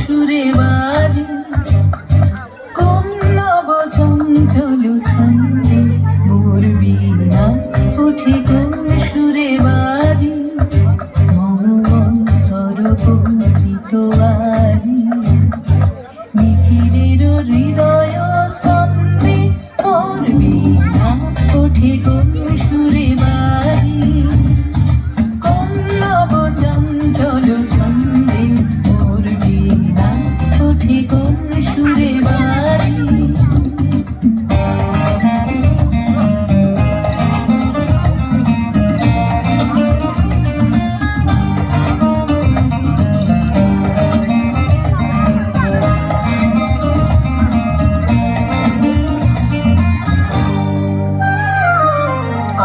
সুরে বাজে কোন নব চঞ্চল ছন্দে মোর বীণা উঠে কোন সুরে বাজে মন তরপিত আজি নিখিলের হৃদয় স্পন্দে মোর বীণা উঠে কোন সুরে বাজে কোন নব চঞ্চল ছন্দে মোর বীণা উঠে কোন সুরে বাজে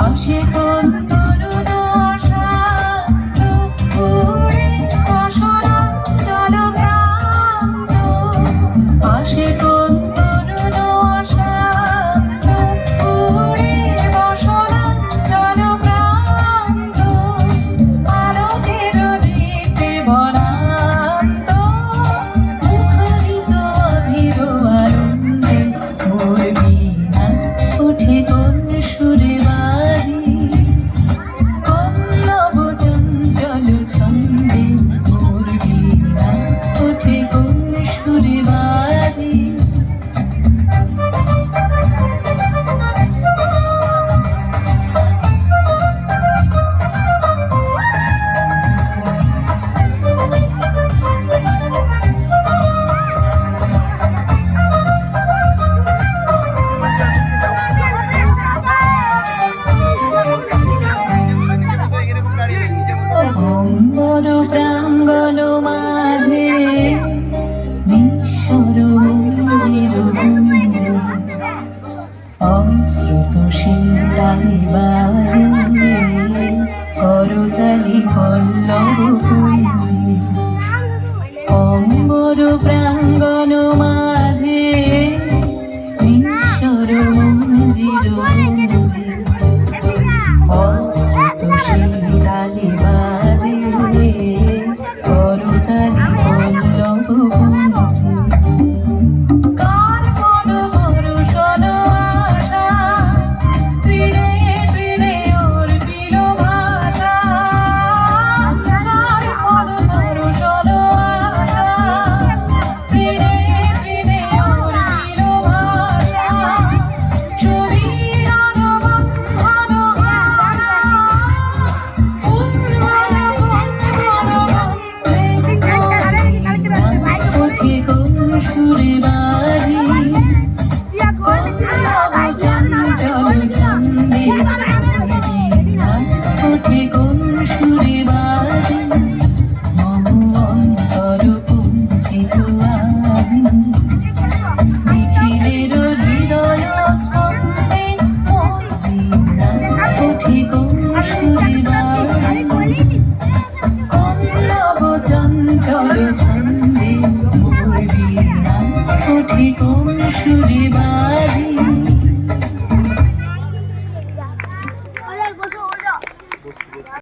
আসে কোন তরুণ আশা দুপুরে অসরা চল ভ্রান্ত আসে কোন তরুণ আশা দুপুরে অসরা চল ভ্রান্ত আলোকের রীতে ভরান্ত মুখরিত অধীর আনন্দে মোর বীণা উঠে কোন সুরে অম্বর প্রাঙ্গণ মাঝে নিঃস্বর মঞ্জির গুঞ্জে অশ্রুত শীতালি বাজে করতালি পল্লব কুঞ্জে অম্বর প্রাঙ্গণ মাঝে নিঃস্বর মঞ্জির গুঞ্জে অশ্রুত শীতালি বাজে করতালি পল্লব কুঞ্জে কার কোন বরষণ আশা তীরে তীরে ওর বিল ভাষা কার কোন বরষণ আশা তীরে তীরে ওর বিল ভাষা ছবির বন্ধন সুরে বাজে কোন নব চঞ্চল ছন্দে ওঠে কোন সুরে বাজে মম অন্তর কুণ্ঠিত আজি নিখিলের হৃদয় স্পন্দে মোর বীণা ওঠে কোন সুরে বাজে কোন নব চঞ্চল ছন্দে মোর বীণা ওঠে কোন সুরে বাজে।